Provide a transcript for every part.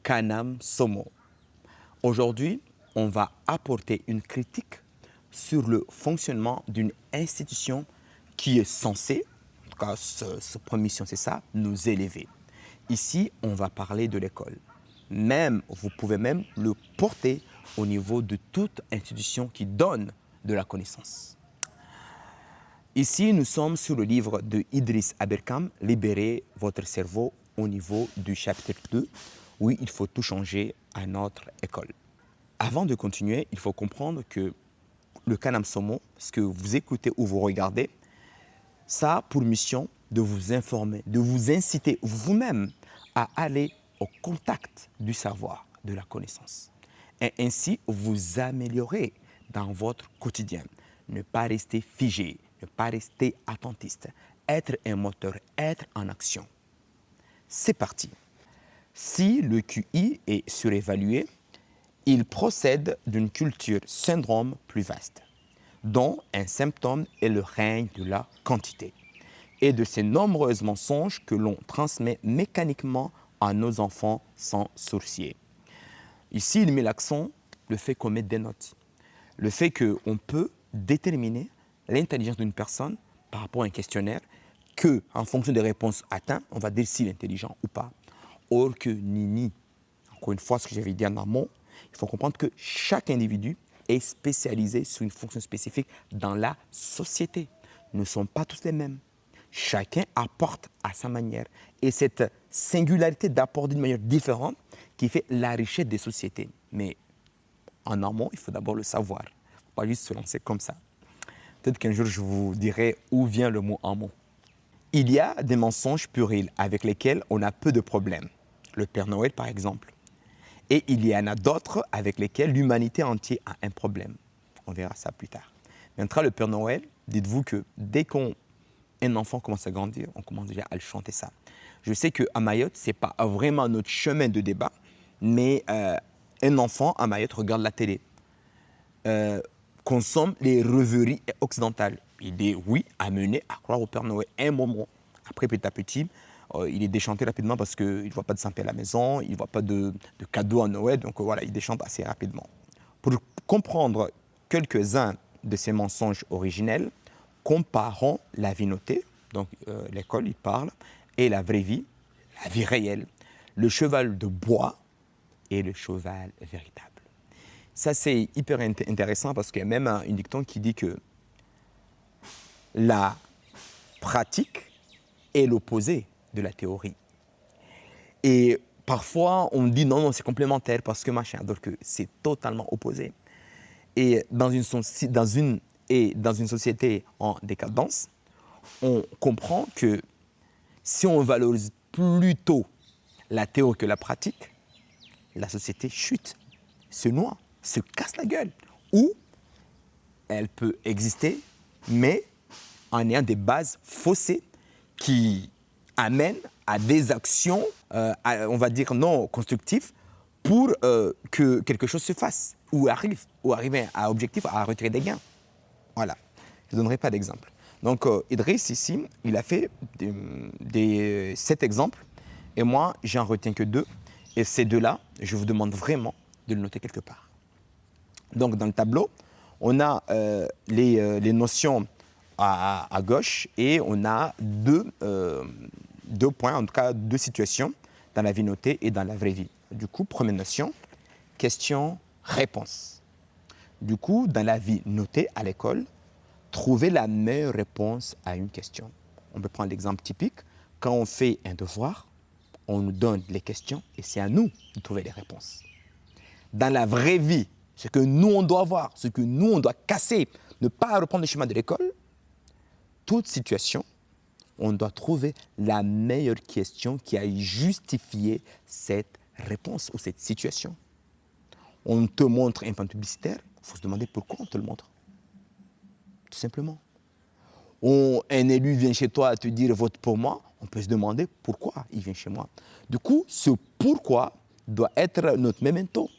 Kanam Somo. Aujourd'hui, on va apporter une critique sur le fonctionnement d'une institution qui est censée, en tout cas, sa première mission, c'est ça, nous élever. Ici, on va parler de l'école. Vous pouvez même le porter au niveau de toute institution qui donne de la connaissance. Ici, nous sommes sur le livre de Idriss Aberkane, Libérez votre cerveau, au niveau du chapitre 2, où il faut tout changer à notre école. Avant de continuer, il faut comprendre que le Kanam Somo, ce que vous écoutez ou vous regardez, ça a pour mission de vous informer, de vous inciter vous-même à aller au contact du savoir, de la connaissance. Et ainsi vous améliorer dans votre quotidien. Ne pas rester figé, ne pas rester attentiste. Être un moteur, être en action. C'est parti. Si le QI est surévalué, il procède d'une culture syndrome plus vaste, dont un symptôme est le règne de la quantité et de ces nombreux mensonges que l'on transmet mécaniquement à nos enfants sans sourcier. Ici, il met l'accent le fait qu'on met des notes, le fait qu'on peut déterminer l'intelligence d'une personne par rapport à un questionnaire que, en fonction des réponses atteintes, on va dire s'il est intelligent ou pas. Or que Nini, encore une fois, ce que j'avais dit en amont, il faut comprendre que chaque individu est spécialisé sur une fonction spécifique dans la société. Nous ne sommes pas tous les mêmes. Chacun apporte à sa manière. Et cette singularité d'apporter d'une manière différente qui fait la richesse des sociétés. Mais en amont, il faut d'abord le savoir. Il ne faut pas juste se lancer comme ça. Peut-être qu'un jour, je vous dirai où vient le mot amont. Il y a des mensonges puérils avec lesquels on a peu de problèmes. Le Père Noël, par exemple. Et il y en a d'autres avec lesquels l'humanité entière a un problème. On verra ça plus tard. Maintenant, le Père Noël, dites-vous que dès qu'un enfant commence à grandir, on commence déjà à le chanter ça. Je sais qu'à Mayotte, ce n'est pas vraiment notre chemin de débat, mais un enfant à Mayotte regarde la télé, consomme les rêveries occidentales. Il est, oui, amené à croire au Père Noël un moment. Après, petit à petit, il est déchanté rapidement parce qu'il ne voit pas de Saint-Père à la maison, il ne voit pas de cadeaux à Noël, donc voilà, il déchante assez rapidement. Pour comprendre quelques-uns de ces mensonges originels, comparons la vie notée, donc l'école, il parle, et la vraie vie, la vie réelle, le cheval de bois et le cheval véritable. Ça, c'est hyper intéressant parce qu'il y a même un dicton qui dit que la pratique est l'opposé de la théorie. Et parfois, on dit non, c'est complémentaire parce que machin, alors que c'est totalement opposé. Et dans une société en décadence, on comprend que si on valorise plutôt la théorie que la pratique, la société chute, se noie, se casse la gueule. Ou elle peut exister, mais en ayant des bases faussées qui amènent à des actions, on va dire non constructives, pour que quelque chose se fasse, ou arriver à objectif, à retirer des gains. Voilà, je ne donnerai pas d'exemple. Donc Idriss, ici, il a fait 7 exemples, et moi, j'en retiens que 2. Et ces 2-là, je vous demande vraiment de le noter quelque part. Donc dans le tableau, on a les notions à gauche et on a deux points, en tout cas 2 situations dans la vie notée et dans la vraie vie. Du coup, première notion, question-réponse. Du coup, dans la vie notée à l'école, trouver la meilleure réponse à une question. On peut prendre l'exemple typique. Quand on fait un devoir, on nous donne les questions et c'est à nous de trouver les réponses. Dans la vraie vie, ce que nous, on doit voir, ce que nous, on doit casser, ne pas reprendre le chemin de l'école, toute situation, on doit trouver la meilleure question qui a justifié cette réponse ou cette situation. On te montre un panneau publicitaire, il faut se demander pourquoi on te le montre. Tout simplement. Un élu vient chez toi à te dire « vote pour moi », on peut se demander pourquoi il vient chez moi. Du coup, ce pourquoi doit être notre memento.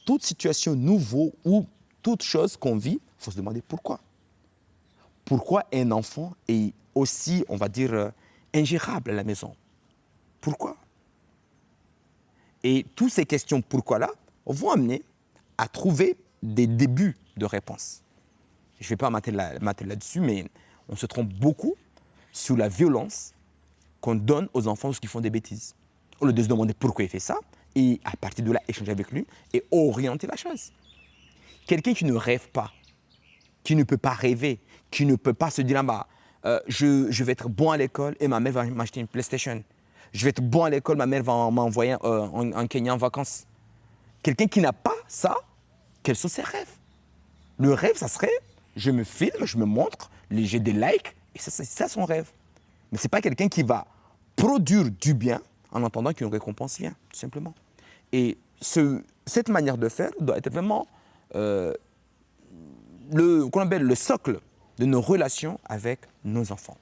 Toute situation nouvelle ou toute chose qu'on vit, il faut se demander pourquoi. Pourquoi un enfant est aussi, on va dire, ingérable à la maison? Pourquoi? Et toutes ces questions pourquoi-là vont amener à trouver des débuts de réponses. Je ne vais pas m'atteler là-dessus, mais on se trompe beaucoup sur la violence qu'on donne aux enfants lorsqu'ils font des bêtises. Au lieu de se demander pourquoi il fait ça, et à partir de là, échanger avec lui et orienter la chose. Quelqu'un qui ne rêve pas, qui ne peut pas rêver, qui ne peut pas se dire, je vais être bon à l'école et ma mère va m'acheter une PlayStation. Je vais être bon à l'école, ma mère va m'envoyer en Kenya en vacances. Quelqu'un qui n'a pas ça, quels sont ses rêves? Le rêve, ça serait, je me filme, je me montre, j'ai des likes, et c'est ça son rêve. Mais ce n'est pas quelqu'un qui va produire du bien en entendant qu'une récompense vient, tout simplement. Et cette manière de faire doit être vraiment qu'on appelle le socle de nos relations avec nos enfants.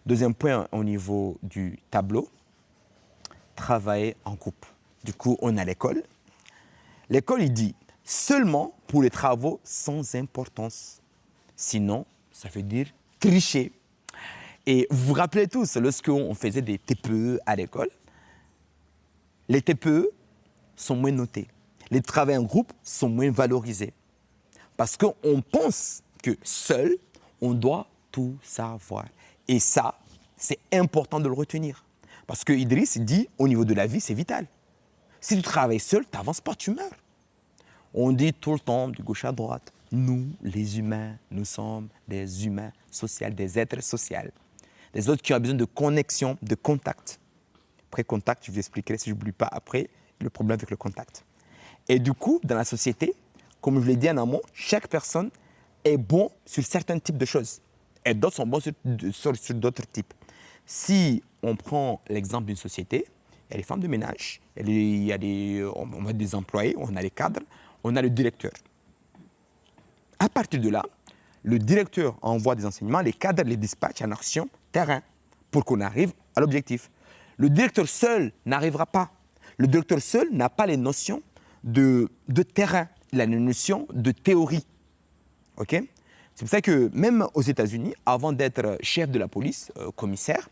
Deuxième point au niveau du tableau, travailler en groupe. Du coup, on a l'école. L'école, il dit seulement pour les travaux sans importance. Sinon, ça veut dire tricher. Et vous vous rappelez tous, lorsqu'on faisait des TPE à l'école, les TPE sont moins notés. Les travaux en groupe sont moins valorisés. Parce qu'on pense que seul, on doit tout savoir. Et ça, c'est important de le retenir. Parce que Idriss dit, au niveau de la vie, c'est vital. Si tu travailles seul, tu n'avances pas, tu meurs. On dit tout le temps, de gauche à droite, nous, les humains, nous sommes des humains sociaux, des êtres sociaux. Des autres qui ont besoin de connexion, de contact. Après contact, je vous expliquerai si je n'oublie pas après le problème avec le contact. Et du coup, dans la société, comme je l'ai dit en amont, chaque personne est bon sur certains types de choses. Et d'autres sont bons sur d'autres types. Si on prend l'exemple d'une société, il y a les femmes de ménage, il y a on a des employés, on a les cadres, on a le directeur. À partir de là, le directeur envoie des enseignements, les cadres les dispatchent en action terrain pour qu'on arrive à l'objectif. Le directeur seul n'arrivera pas. Le directeur seul n'a pas les notions de terrain, il a les notions de théorie. Okay? C'est pour ça que même aux États-Unis, avant d'être chef de la police, commissaire,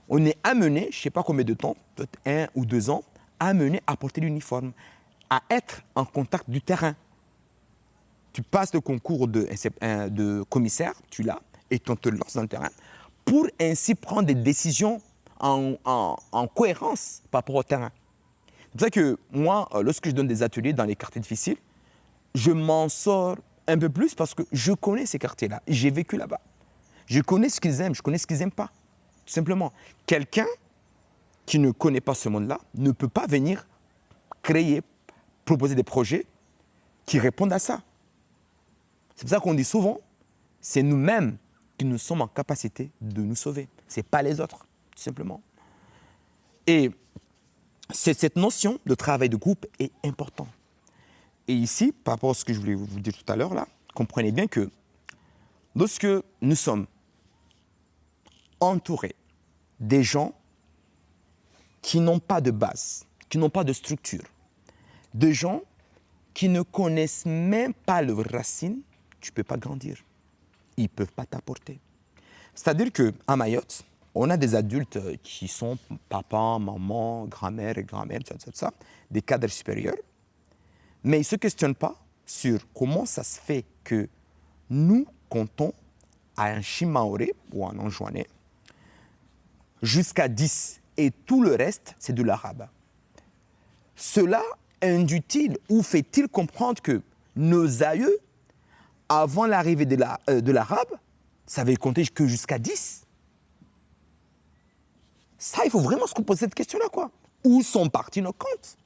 on est amené, je ne sais pas combien de temps, peut-être 1 ou 2 ans, amené à porter l'uniforme, à être en contact du terrain. Tu passes le concours de commissaire, tu l'as, et on te lance dans le terrain, pour ainsi prendre des décisions en cohérence par rapport au terrain. C'est pour ça que moi, lorsque je donne des ateliers dans les quartiers difficiles, je m'en sors un peu plus parce que je connais ces quartiers-là, j'ai vécu là-bas. Je connais ce qu'ils aiment, je connais ce qu'ils n'aiment pas. Tout simplement, quelqu'un qui ne connaît pas ce monde-là ne peut pas venir créer, proposer des projets qui répondent à ça. C'est pour ça qu'on dit souvent, c'est nous-mêmes qui nous sommes en capacité de nous sauver. Ce n'est pas les autres, tout simplement. Et cette notion de travail de groupe est importante. Et ici, par rapport à ce que je voulais vous dire tout à l'heure, là, comprenez bien que lorsque nous sommes entourés des gens qui n'ont pas de base, qui n'ont pas de structure, de gens qui ne connaissent même pas leurs racines, tu ne peux pas grandir. Ils ne peuvent pas t'apporter. C'est-à-dire qu'à Mayotte, on a des adultes qui sont papa, maman, grand-mère et grand-mère, des cadres supérieurs, mais ils ne se questionnent pas sur comment ça se fait que nous comptons à un Chimaoré ou un Anjouanais jusqu'à 10 et tout le reste, c'est de l'arabe. Cela induit-il ou fait-il comprendre que nos aïeux, avant l'arrivée de l'arabe, savaient compter que jusqu'à 10? Ça, il faut vraiment se poser cette question-là, quoi. Où sont partis nos comptes?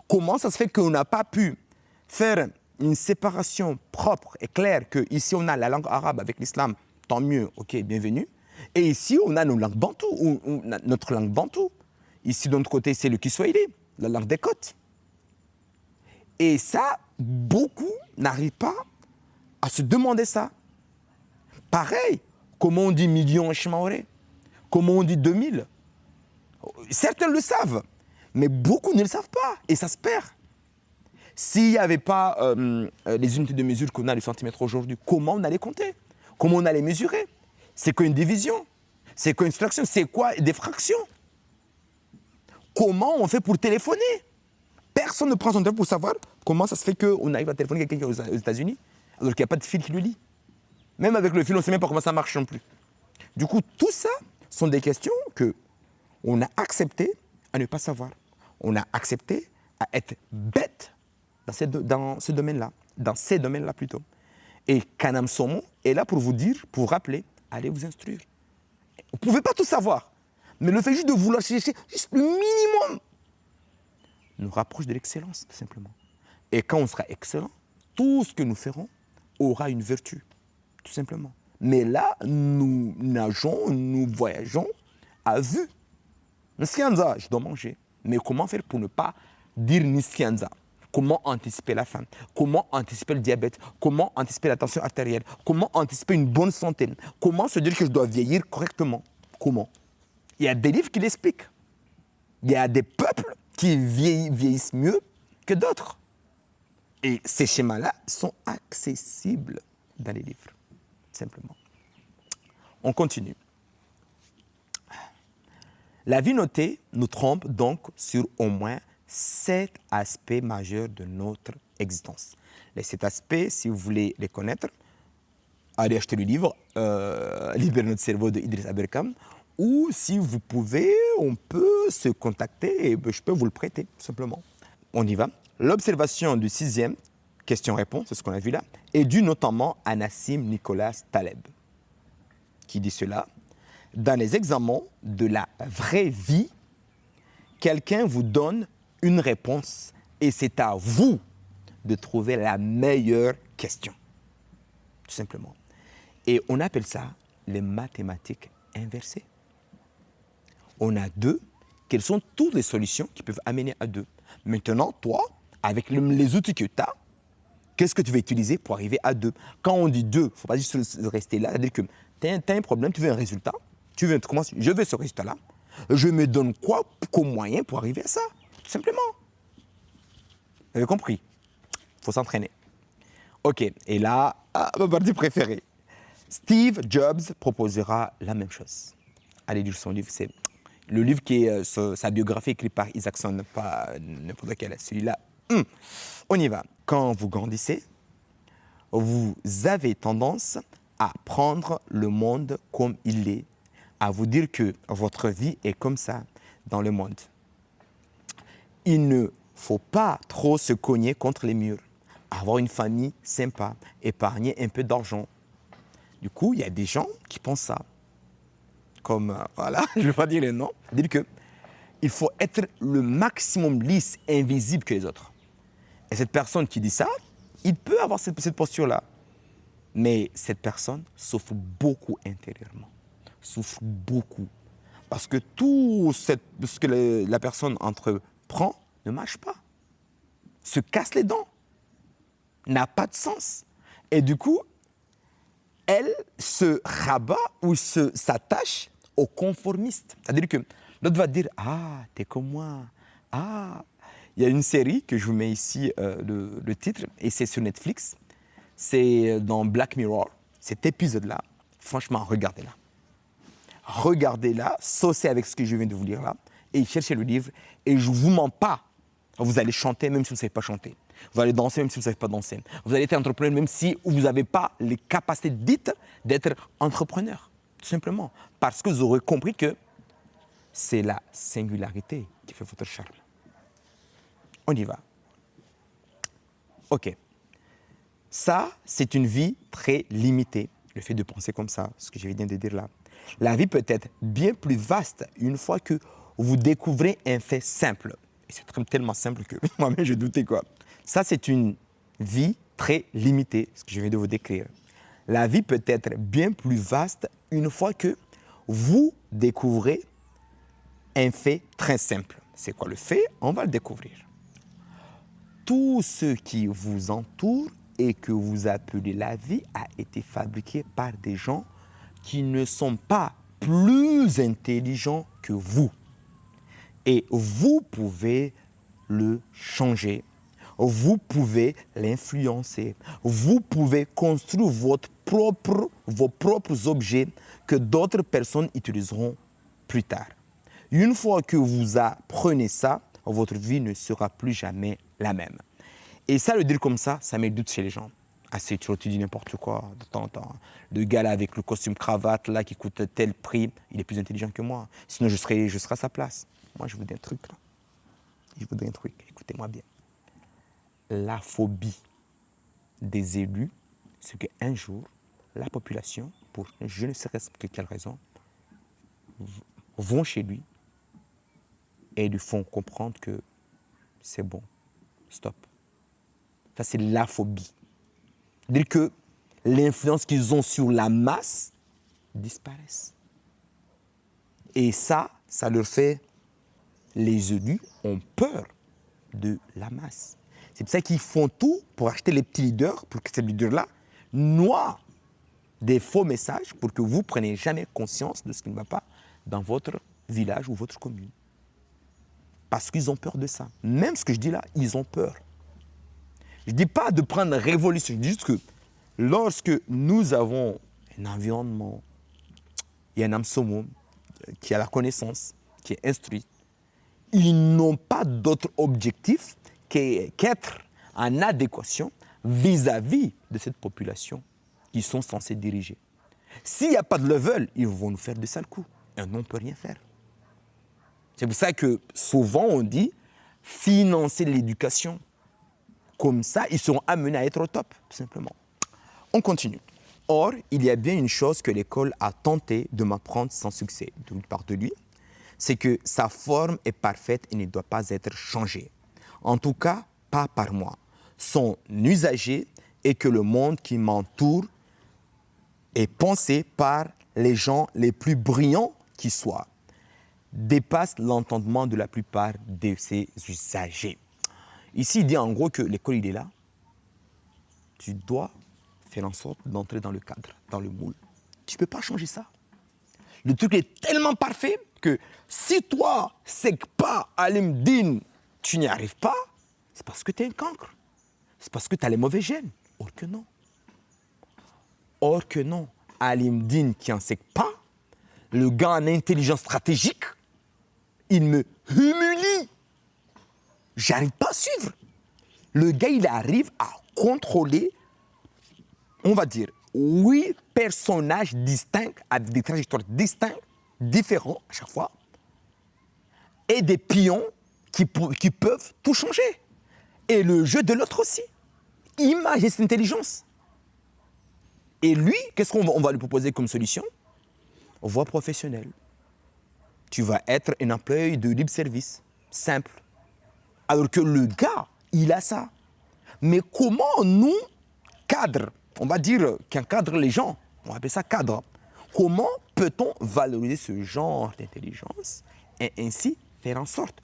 Comment ça se fait qu'on n'a pas pu faire une séparation propre et claire que ici on a la langue arabe avec l'islam, tant mieux, ok, bienvenue. Et ici on a nos langues bantoues, ou notre langue bantoue. Ici de notre côté c'est le Kiswahili, la langue des côtes. Et ça, beaucoup n'arrivent pas à se demander ça. Pareil, comment on dit million en Chimaoré? Comment on dit 2000? Certains le savent, mais beaucoup ne le savent pas et ça se perd. S'il n'y avait pas les unités de mesure qu'on a, les centimètres aujourd'hui, comment on allait compter? Comment on allait mesurer? C'est quoi une division? C'est quoi une fraction? C'est quoi des fractions? Comment on fait pour téléphoner? personne ne prend son téléphone pour savoir comment ça se fait qu'on arrive à téléphoner quelqu'un qui est aux États-Unis, alors qu'il n'y a pas de fil qui le lie. Même avec le fil, on ne sait même pas comment ça marche non plus. Du coup, tout ça sont des questions qu'on a accepté à ne pas savoir. On a accepté à être bête dans ce domaine-là, dans ces domaines-là plutôt. Et Kanam Somo est là pour vous dire, pour vous rappeler, allez vous instruire. Vous ne pouvez pas tout savoir, mais le fait juste de vouloir chercher juste le minimum nous rapproche de l'excellence, tout simplement. Et quand on sera excellent, tout ce que nous ferons aura une vertu, tout simplement. Mais là, nous nageons, nous voyageons à vue. Niskianza, je dois manger. Mais comment faire pour ne pas dire Niskianza? Comment anticiper la faim? Comment anticiper le diabète? Comment anticiper la tension artérielle? Comment anticiper une bonne santé? Comment se dire que je dois vieillir correctement? Comment? Il y a des livres qui l'expliquent. Il y a des peuples qui vieillissent mieux que d'autres. Et ces schémas-là sont accessibles dans les livres, simplement. On continue. La vie notée nous trompe donc sur au moins 7 aspects majeurs de notre existence. Les 7 aspects, si vous voulez les connaître, allez acheter le livre Libérer notre cerveau de Idriss Aberkane, ou si vous pouvez, on peut se contacter et je peux vous le prêter, tout simplement. On y va. L'observation du 6e, question-réponse, c'est ce qu'on a vu là, est due notamment à Nassim Nicolas Taleb, qui dit cela. Dans les examens de la vraie vie, quelqu'un vous donne une réponse et c'est à vous de trouver la meilleure question, tout simplement. Et on appelle ça les mathématiques inversées. On a 2, quelles sont toutes les solutions qui peuvent amener à 2. Maintenant, toi, avec les outils que tu as, qu'est-ce que tu vas utiliser pour arriver à 2? Quand on dit 2, il ne faut pas juste rester là, c'est-à-dire que tu as un problème, tu veux un résultat, je veux ce résultat-là, je me donne quoi comme moyen pour arriver à ça? Tout simplement. Vous avez compris? Il faut s'entraîner. Ok, et là, ma partie préférée. Steve Jobs proposera la même chose. Allez lire son livre, c'est le livre qui est sa biographie écrite par Isaacson, pas n'importe lequel, celui-là. On y va. Quand vous grandissez, vous avez tendance à prendre le monde comme il est, à vous dire que votre vie est comme ça dans le monde. Il ne faut pas trop se cogner contre les murs, avoir une famille sympa, épargner un peu d'argent. Du coup, il y a des gens qui pensent ça. Comme, voilà, je ne vais pas dire les noms, dire qu'il faut être le maximum lisse, invisible que les autres. Et cette personne qui dit ça, il peut avoir cette posture-là. Mais cette personne souffre beaucoup intérieurement, souffre beaucoup. Parce que tout ce que la personne entreprend ne marche pas, se casse les dents, n'a pas de sens. Et du coup, elle se rabat ou s'attache au conformiste. C'est-à-dire que l'autre va dire « Ah, t'es comme moi. Ah ». Il y a une série que je vous mets ici, le titre, et c'est sur Netflix. C'est dans Black Mirror. Cet épisode-là, franchement, regardez-la. Regardez-la, saucez avec ce que je viens de vous lire là, et cherchez le livre. Et je ne vous mens pas, vous allez chanter même si vous ne savez pas chanter. Vous allez danser même si vous ne savez pas danser. Vous allez être entrepreneur même si vous n'avez pas les capacités dites d'être entrepreneur. Tout simplement. Parce que vous aurez compris que c'est la singularité qui fait votre charme. On y va. OK. Ça, c'est une vie très limitée. Le fait de penser comme ça, ce que je viens de dire là. La vie peut être bien plus vaste une fois que vous découvrez un fait simple. Et c'est tellement simple que moi-même, je doutais quoi. Ça, c'est une vie très limitée, ce que je viens de vous décrire. La vie peut être bien plus vaste une fois que vous découvrez un fait très simple. C'est quoi le fait? On va le découvrir. Tout ce qui vous entoure et que vous appelez la vie a été fabriqué par des gens qui ne sont pas plus intelligents que vous. Et vous pouvez le changer. Vous pouvez l'influencer. Vous pouvez construire vos propres objets que d'autres personnes utiliseront plus tard. Une fois que vous apprenez ça, votre vie ne sera plus jamais la même. Et ça, le dire comme ça met le doute chez les gens. Ah, c'est toujours, tu dis n'importe quoi de temps en temps. Le gars là avec le costume cravate là qui coûte tel prix, il est plus intelligent que moi. Sinon, je serais à sa place. Moi, je vous dis un truc là. Je vous dis un truc, écoutez-moi bien. La phobie des élus, c'est qu'un jour, la population, pour je ne sais que quelle raison, vont chez lui et lui font comprendre que c'est bon, stop. Ça, c'est la phobie. Dire que l'influence qu'ils ont sur la masse disparaisse. Et ça leur fait... Les élus ont peur de la masse. C'est pour ça qu'ils font tout pour acheter les petits leaders, pour que ces leaders-là noient des faux messages pour que vous ne preniez jamais conscience de ce qui ne va pas dans votre village ou votre commune. Parce qu'ils ont peur de ça. Même ce que je dis là, ils ont peur. Je ne dis pas de prendre révolution, je dis juste que lorsque nous avons un environnement, il y a un âme qui a la connaissance, qui est instruit, ils n'ont pas d'autre objectif qu'être en adéquation vis-à-vis de cette population qu'ils sont censés diriger. S'il n'y a pas de level, ils vont nous faire de sales coups et on ne peut rien faire. C'est pour ça que souvent on dit financer l'éducation. Comme ça, ils seront amenés à être au top, tout simplement. On continue. Or, il y a bien une chose que l'école a tenté de m'apprendre sans succès, de part de lui, c'est que sa forme est parfaite et ne doit pas être changée. En tout cas, pas par moi. Son usager est que le monde qui m'entoure est pensé par les gens les plus brillants qui soient, dépasse l'entendement de la plupart de ses usagers. Ici, il dit en gros que l'école, il est là. Tu dois faire en sorte d'entrer dans le cadre, dans le moule. Tu ne peux pas changer ça. Le truc est tellement parfait que si toi, c'est pas Alim Din, tu n'y arrives pas, c'est parce que tu es un cancre. C'est parce que tu as les mauvais gènes. Or que non. Or que non. Alim Din qui n'en sait pas, le gars en intelligence stratégique, il me humilie. J'arrive pas à suivre. Le gars, il arrive à contrôler, on va dire, 8 personnages distincts, avec des trajectoires distinctes, différents à chaque fois, et des pions qui peuvent tout changer. Et le jeu de l'autre aussi. Imagine cette intelligence. Et lui, qu'est-ce qu'on va lui proposer comme solution? Voie professionnelle. Tu vas être un employé de libre service, simple. Alors que le gars, il a ça. Mais comment nous, cadres, on va dire qu'un cadre les gens, on appelle ça cadre, comment peut-on valoriser ce genre d'intelligence et ainsi faire en sorte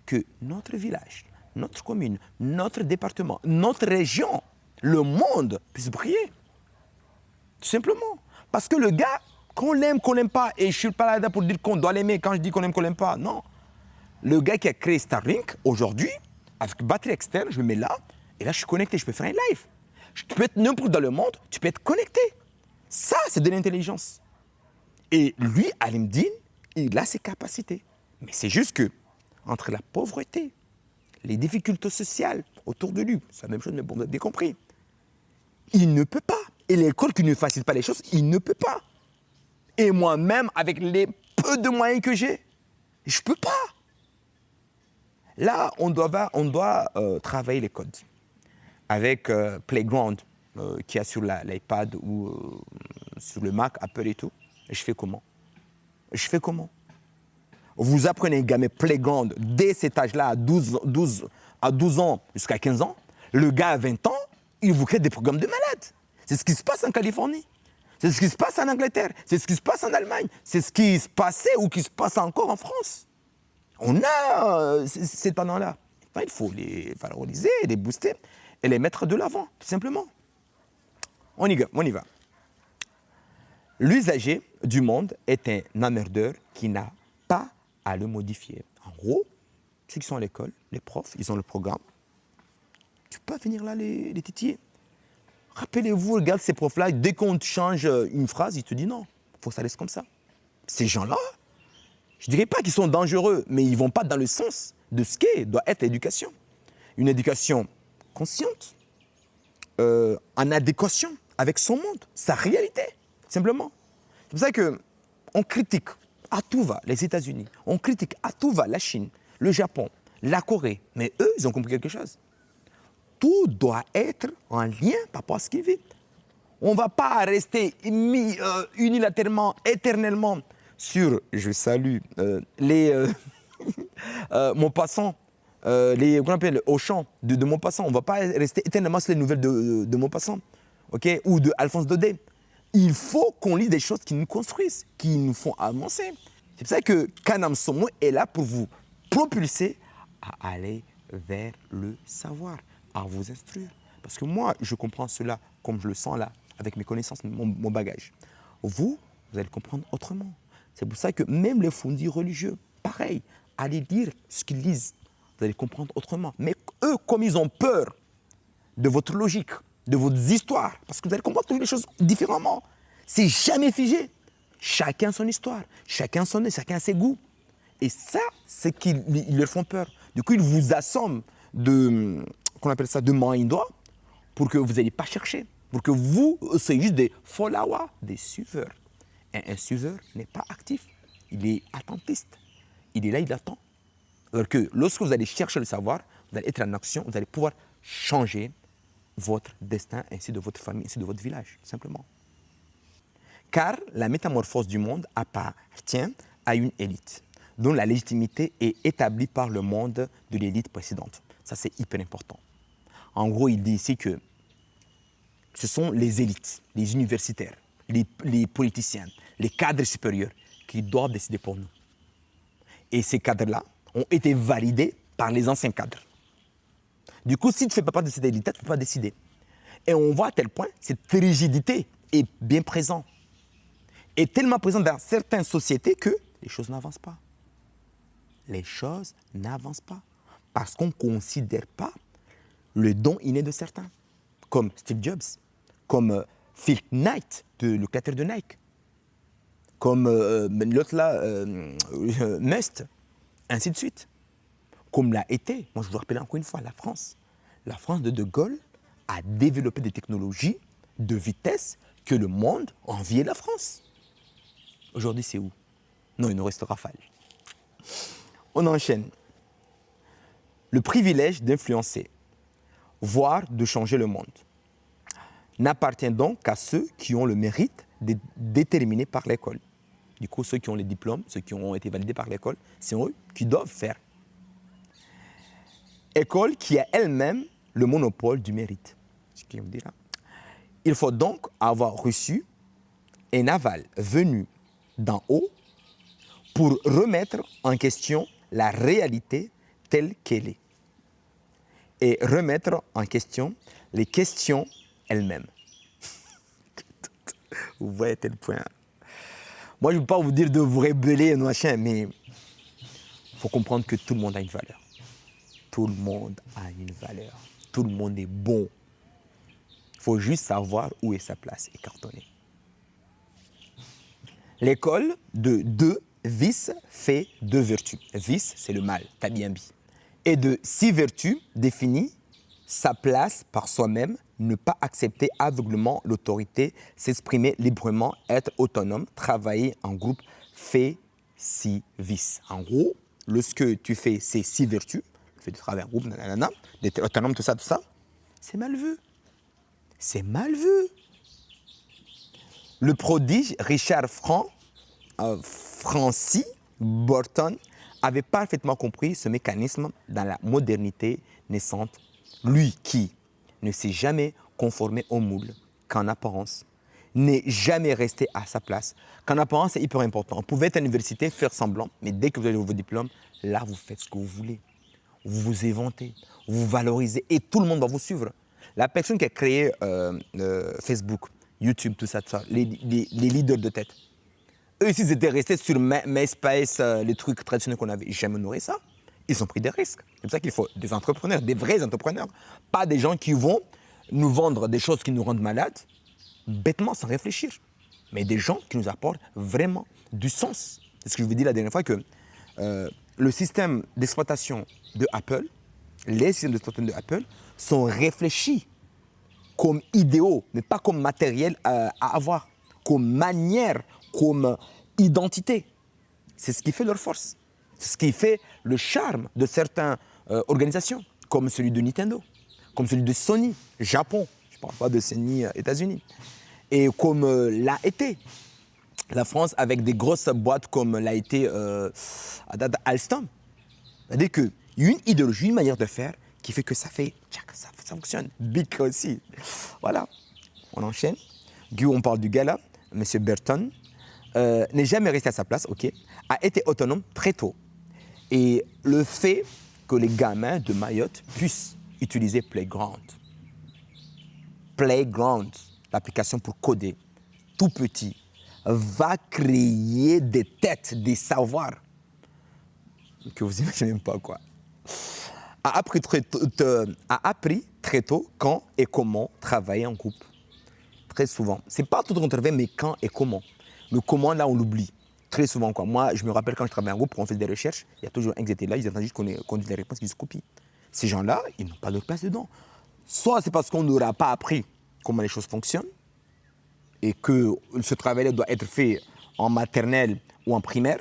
que notre village, notre commune, notre département, notre région, le monde puisse briller? Tout simplement. Parce que le gars, qu'on l'aime, qu'on l'aime pas, et je ne suis pas là pour dire qu'on doit l'aimer quand je dis qu'on l'aime, qu'on l'aime pas, non. Le gars qui a créé Starlink, aujourd'hui, avec batterie externe, je me mets là, et là je suis connecté, je peux faire un live. Tu peux être n'importe où dans le monde, tu peux être connecté. Ça, c'est de l'intelligence. Et lui, Alim Din, il a ses capacités. Mais c'est juste que, entre la pauvreté, les difficultés sociales autour de lui, c'est la même chose, mais bon, vous avez bien compris. Il ne peut pas. Et l'école qui ne facilite pas les choses, il ne peut pas. Et moi-même, avec les peu de moyens que j'ai, je ne peux pas. Là, on doit travailler les codes avec Playground qui a sur l'iPad ou sur le Mac, Apple et tout. Et je fais comment? Vous apprenez un gamin Playground dès cet âge-là, à 12 ans jusqu'à 15 ans. Le gars à 20 ans, il vous crée des programmes de malades. C'est ce qui se passe en Californie. C'est ce qui se passe en Angleterre. C'est ce qui se passe en Allemagne. C'est ce qui se passait ou qui se passe encore en France. On a ces talents-là. Il faut les valoriser, les booster et les mettre de l'avant, tout simplement. On y va. L'usager du monde est un emmerdeur qui n'a pas à le modifier. En gros, ceux qui sont à l'école, les profs, ils ont le programme. Tu peux pas venir là les titiller. Rappelez-vous, regarde ces profs-là, dès qu'on change une phrase, ils te disent non, il faut que ça reste comme ça. Ces gens-là, je ne dirais pas qu'ils sont dangereux, mais ils ne vont pas dans le sens de ce qu'est doit être l'éducation. Une éducation consciente, en adéquation avec son monde, sa réalité, simplement. C'est pour ça qu'on critique à tout va les États-Unis, on critique à tout va la Chine, le Japon, la Corée, mais eux, ils ont compris quelque chose. Tout doit être en lien par rapport à ce qu'ils vivent. On ne va pas rester unilatéralement, éternellement sur, je salue, les Maupassant, qu'on appelle Auchan de Maupassant. On ne va pas rester éternellement sur les nouvelles de Maupassant, okay, ou de Alphonse Daudet. Il faut qu'on lise des choses qui nous construisent, qui nous font avancer. C'est pour ça que Kanam Somo est là pour vous propulser à aller vers le savoir, à vous instruire. Parce que moi, je comprends cela comme je le sens là, avec mes connaissances, mon bagage. Vous allez comprendre autrement. C'est pour ça que même les fondis religieux, pareil, allez lire ce qu'ils lisent. Vous allez comprendre autrement. Mais eux, comme ils ont peur de votre logique, de vos histoires, parce que vous allez comprendre les choses différemment. C'est jamais figé. Chacun son histoire, chacun son nez, chacun ses goûts. Et ça, c'est qu'ils leur font peur. Du coup, ils vous assomment qu'on appelle ça, de main et doigt, pour que vous n'ayez pas chercher. Pour que vous, soyez juste des followers, des suiveurs. Et un suiveur n'est pas actif, il est attentiste. Il est là, il attend. Alors que lorsque vous allez chercher le savoir, vous allez être en action, vous allez pouvoir changer votre destin, ainsi de votre famille, ainsi de votre village, tout simplement. Car la métamorphose du monde appartient à une élite, dont la légitimité est établie par le monde de l'élite précédente. Ça, c'est hyper important. En gros, il dit ici que ce sont les élites, les universitaires, les politiciens, les cadres supérieurs qui doivent décider pour nous. Et ces cadres-là ont été validés par les anciens cadres. Du coup, si tu ne fais pas partie de cette élite, tu ne peux pas décider. Et on voit à tel point cette rigidité est bien présente. Est tellement présente dans certaines sociétés que les choses n'avancent pas. Les choses n'avancent pas. Parce qu'on ne considère pas le don inné de certains. Comme Steve Jobs, comme Phil Knight, le créateur de Nike, comme l'autre là, Musk, ainsi de suite. Comme l'a été, moi je vous rappelle encore une fois, la France. La France de Gaulle a développé des technologies de vitesse que le monde enviait la France. Aujourd'hui, c'est où? Non, il nous reste Rafale. On enchaîne. Le privilège d'influencer, voire de changer le monde, n'appartient donc qu'à ceux qui ont le mérite d'être déterminés par l'école. Du coup, ceux qui ont les diplômes, ceux qui ont été validés par l'école, c'est eux qui doivent faire. École qui a elle-même le monopole du mérite. Ce qui me dit là. Il faut donc avoir reçu un aval venu d'en haut pour remettre en question la réalité telle qu'elle est et remettre en question les questions elles-mêmes. Vous voyez à tel point. Moi, je ne veux pas vous dire de vous rébeller, machin, mais il faut comprendre que tout le monde a une valeur. Tout le monde a une valeur. Tout le monde est bon. Il faut juste savoir où est sa place et cartonner. L'école de 2 vices fait 2 vertus. Vice, c'est le mal, tabiambi. Et de 6 vertus définit sa place par soi-même, ne pas accepter aveuglément l'autorité, s'exprimer librement, être autonome, travailler en groupe, fait 6 vices. En gros, lorsque tu fais ces 6 vertus, le fait de travailler en groupe, d'être autonome, tout ça, c'est mal vu. C'est mal vu. Le prodige Richard Francis Burton avait parfaitement compris ce mécanisme dans la modernité naissante. Lui qui ne s'est jamais conformé au moule, qu'en apparence, n'est jamais resté à sa place, qu'en apparence c'est hyper important. Vous pouvez être à l'université, faire semblant, mais dès que vous avez vos diplômes, là vous faites ce que vous voulez. Vous vous éventez, vous valorisez et tout le monde va vous suivre. La personne qui a créé Facebook, YouTube, tout ça, les leaders de tête, eux ici, ils étaient restés sur MySpace, les trucs traditionnels qu'on avait jamais nourri ça. Ils ont pris des risques. C'est pour ça qu'il faut des entrepreneurs, des vrais entrepreneurs. Pas des gens qui vont nous vendre des choses qui nous rendent malades, bêtement, sans réfléchir. Mais des gens qui nous apportent vraiment du sens. C'est ce que je vous dis la dernière fois, que le système d'exploitation de Apple, les systèmes d'exploitation de Apple sont réfléchis comme idéaux, mais pas comme matériel à avoir, comme manière, comme identité. C'est ce qui fait leur force. C'est ce qui fait le charme de certaines organisations, comme celui de Nintendo, comme celui de Sony, Japon, je ne parle pas de Sony États-Unis, et comme l'a été la France avec des grosses boîtes comme l'a été Alstom. C'est-à-dire qu'il y a une idéologie, une manière de faire qui fait que ça fait, ça fonctionne. Bic aussi. Voilà, on enchaîne. Guy, on parle du gars là, M. Burton, n'est jamais resté à sa place, ok, a été autonome très tôt. Et le fait que les gamins de Mayotte puissent utiliser Playground, l'application pour coder, tout petit, va créer des têtes, des savoirs que vous n'imaginez même pas quoi. A appris très tôt quand et comment travailler en groupe. Très souvent. C'est pas tout qu'on travaille, mais quand et comment. Le comment, là, on l'oublie. Très souvent, quoi. Moi, je me rappelle quand je travaillais en groupe, quand on fait des recherches, il y a toujours un qui était là, ils attendent juste qu'on dise les réponses, qu'ils se copient. Ces gens-là, ils n'ont pas leur place dedans. Soit c'est parce qu'on n'aura pas appris comment les choses fonctionnent, et que ce travail-là doit être fait en maternelle ou en primaire,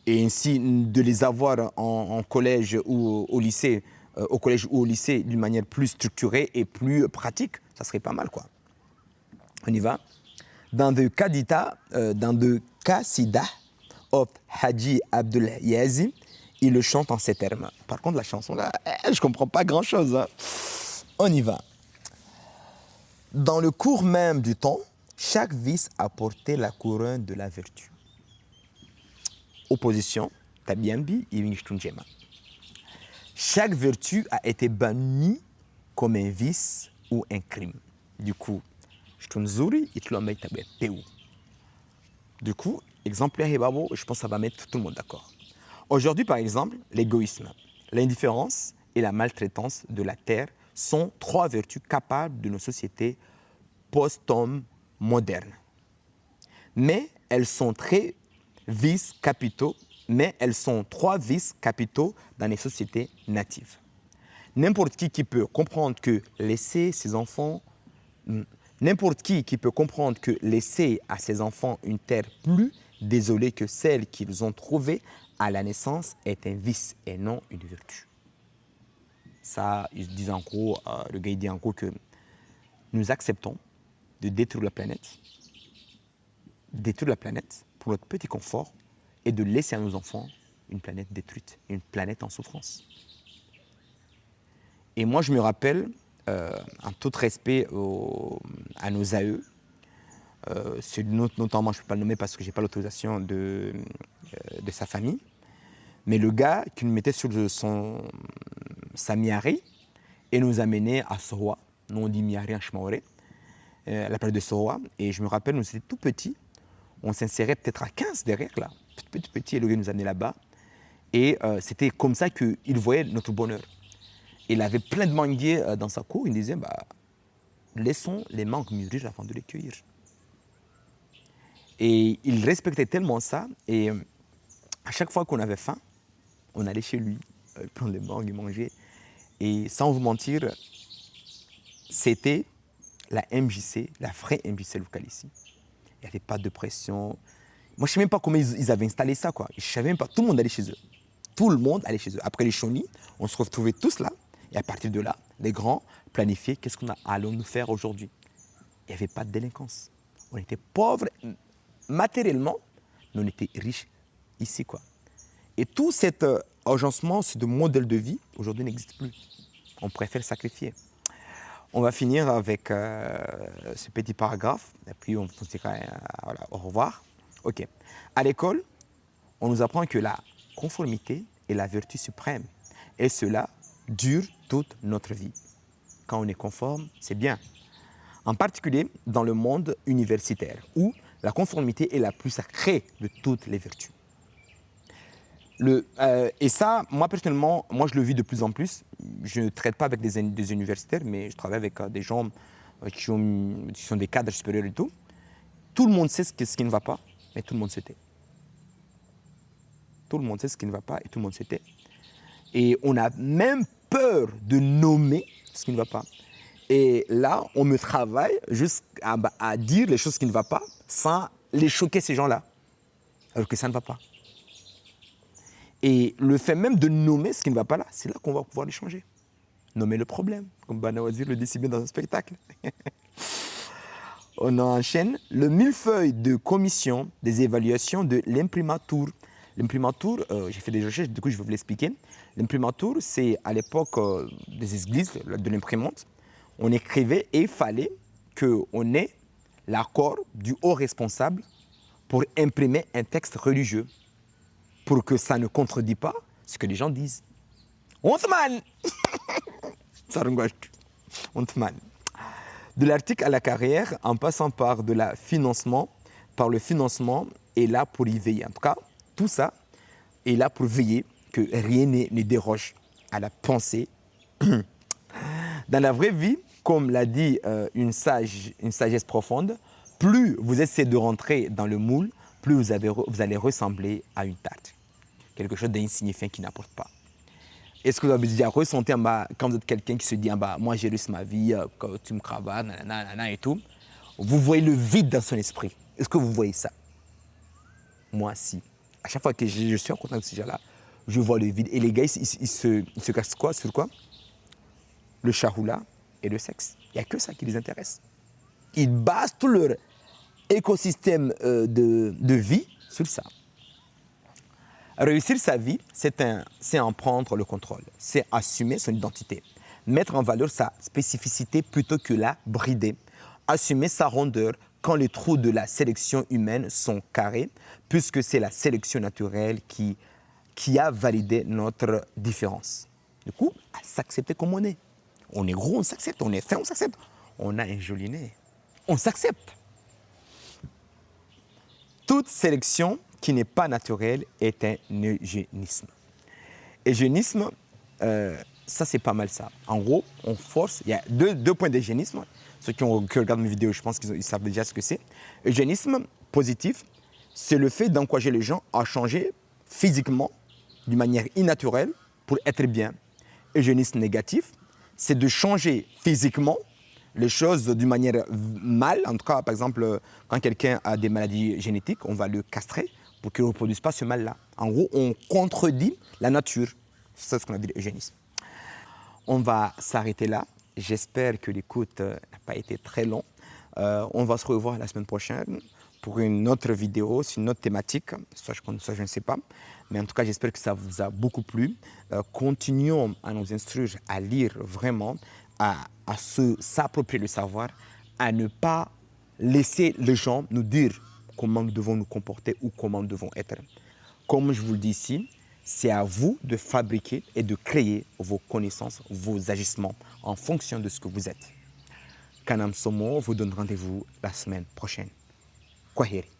et ainsi de les avoir en collège ou au lycée, d'une manière plus structurée et plus pratique, ça serait pas mal, quoi. On y va. Dans the Qasida of Haji Abdul Yazid, il le chante en ces termes. Par contre, la chanson là, je comprends pas grand-chose. Hein. On y va. Dans le cours même du temps, chaque vice a porté la couronne de la vertu. Opposition, Tabiambi, Iwingstunjema. Chaque vertu a été bannie comme un vice ou un crime. Du coup, du coup, exemplaire Hebabo, je pense que ça va mettre tout le monde d'accord. Aujourd'hui, par exemple, l'égoïsme, l'indifférence et la maltraitance de la terre sont trois vertus capables de nos sociétés post-homme modernes. Mais elles sont trois vices capitaux dans les sociétés natives. N'importe qui peut comprendre que laisser à ses enfants une terre plus désolée que celle qu'ils ont trouvée à la naissance est un vice et non une vertu. Ça, ils disent en gros, le gars il dit en gros que nous acceptons de détruire la planète pour notre petit confort et de laisser à nos enfants une planète détruite, une planète en souffrance. Et moi, je me rappelle, en tout respect à nos AE, notamment, je ne peux pas le nommer parce que je n'ai pas l'autorisation de sa famille, mais le gars qui nous mettait sur sa miari et nous amenait à Sohoa, nous on dit miari en Chmaoré, la plage de Sohoa, et je me rappelle, nous étions tout petits, on s'insérait peut-être à 15 derrière là, petit, et le gars nous amenait là-bas, et c'était comme ça qu'il voyait notre bonheur. Il avait plein de manguiers dans sa cour, il disait, laissons les mangues mûrir avant de les cueillir. Et il respectait tellement ça, et à chaque fois qu'on avait faim, on allait chez lui, prendre les mangues et manger. Et sans vous mentir, c'était la MJC, la vraie MJC locale ici. Il n'y avait pas de pression. Moi, je ne sais même pas comment ils avaient installé ça, quoi. Je ne savais même pas. Tout le monde allait chez eux. Tout le monde allait chez eux. Après les chonis, on se retrouvait tous là. Et à partir de là, les grands planifiaient qu'est-ce qu'on allons nous faire aujourd'hui. Il n'y avait pas de délinquance. On était pauvres matériellement, mais on était riches ici, quoi. Et tout cet agencement, ce modèle de vie, aujourd'hui n'existe plus. On préfère sacrifier. On va finir avec ce petit paragraphe, et puis on se dira voilà, au revoir. Ok. À l'école, on nous apprend que la conformité est la vertu suprême, et cela dure toute notre vie. Quand on est conforme, c'est bien. En particulier dans le monde universitaire, où la conformité est la plus sacrée de toutes les vertus. Et ça, moi personnellement, moi je le vis de plus en plus. Je ne traite pas avec des universitaires, mais je travaille avec des gens qui sont des cadres supérieurs et tout. Tout le monde sait ce qui ne va pas, mais tout le monde se tait. Tout le monde sait ce qui ne va pas et tout le monde sait. Et on a même peur de nommer ce qui ne va pas. Et là, on me travaille jusqu'à à dire les choses qui ne vont pas sans les choquer, ces gens-là. Alors que ça ne va pas. Et le fait même de nommer ce qui ne va pas là, c'est là qu'on va pouvoir les changer. Nommer le problème, comme Banawazir le dit si bien dans un spectacle. On enchaîne le millefeuille de commission des évaluations de l'imprimatur. L'imprimatur, j'ai fait des recherches, du coup je vais vous l'expliquer. L'imprimatur, c'est à l'époque des églises, de l'imprimante. On écrivait et il fallait qu'on ait l'accord du haut responsable pour imprimer un texte religieux, pour que ça ne contredit pas ce que les gens disent. Ontman Ontman. De l'article à la carrière, en passant par le financement est là pour y veiller. En tout cas, tout ça est là pour veiller que rien ne déroge à la pensée. Dans la vraie vie, comme l'a dit une sagesse profonde, plus vous essayez de rentrer dans le moule, plus vous allez ressembler à une tarte. Quelque chose d'insignifiant qui n'apporte pas. Est-ce que vous avez déjà ressenti quand vous êtes quelqu'un qui se dit moi j'ai réussi ma vie, quand tu me cravates, nanana et tout, vous voyez le vide dans son esprit. Est-ce que vous voyez ça? Moi, si. À chaque fois que je suis en contact de ces gens-là, je vois le vide. Et les gars, ils se cassent quoi sur quoi? Le chahoula et le sexe. Il n'y a que ça qui les intéresse. Ils basent tout leur écosystème de vie sur ça. Réussir sa vie, c'est en prendre le contrôle, c'est assumer son identité, mettre en valeur sa spécificité plutôt que la brider, assumer sa rondeur quand les trous de la sélection humaine sont carrés, puisque c'est la sélection naturelle qui a validé notre différence. Du coup, à s'accepter comme on est. On est gros, on s'accepte, on est fin, on s'accepte. On a un joli nez, on s'accepte. Toute sélection qui n'est pas naturelle est un eugénisme. Eugénisme, ça c'est pas mal ça. En gros, on force, il y a deux points d'eugénisme. Ceux qui regardent mes vidéos, je pense qu'ils savent déjà ce que c'est. Eugénisme positif, c'est le fait d'encourager les gens à changer physiquement, d'une manière innaturelle, pour être bien. Eugénisme négatif, c'est de changer physiquement les choses d'une manière mal. En tout cas, par exemple, quand quelqu'un a des maladies génétiques, on va le castrer pour qu'il ne reproduise pas ce mal-là. En gros, on contredit la nature. C'est ce qu'on appelle l'eugénisme. On va s'arrêter là. J'espère que l'écoute n'a pas été très longue. On va se revoir la semaine prochaine pour une autre vidéo, sur une autre thématique. Soit je ne sais pas. Mais en tout cas, j'espère que ça vous a beaucoup plu. Continuons à nous instruire, à lire vraiment, à s'approprier le savoir, à ne pas laisser les gens nous dire comment nous devons nous comporter ou comment nous devons être. Comme je vous le dis ici, c'est à vous de fabriquer et de créer vos connaissances, vos agissements en fonction de ce que vous êtes. Kanam Somo vous donne rendez-vous la semaine prochaine. Kwaheri.